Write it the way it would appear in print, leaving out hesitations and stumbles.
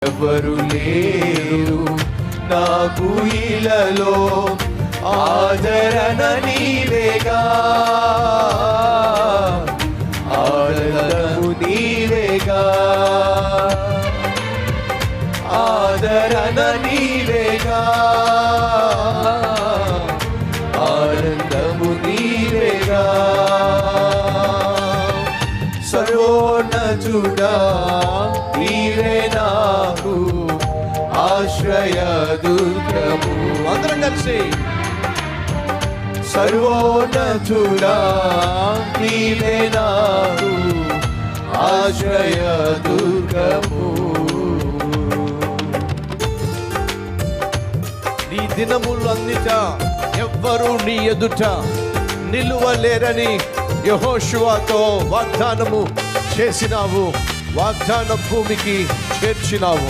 ఎవరు లేరు నాకు ఇలలో, ఆదరణ నీవేగా, ఆనందము నీవేగా, ఆదరణ నీవేగా, ఆనందము నీవేగా. సర్వోన్నతుడా నీవే నాకు ఆశ్రయ దుర్గము. అందరం కలిసి సర్వోన్నతుడా నీవే నాకు ఆశ్రయ దుర్గము. నీ దినములన్నిట ఎవ్వరూ నీ ఎదుట నిలువలేరని యెహోషువతో వాగ్దానము చేసినావు, వాగ్దాన భూమికి చేర్చినావు.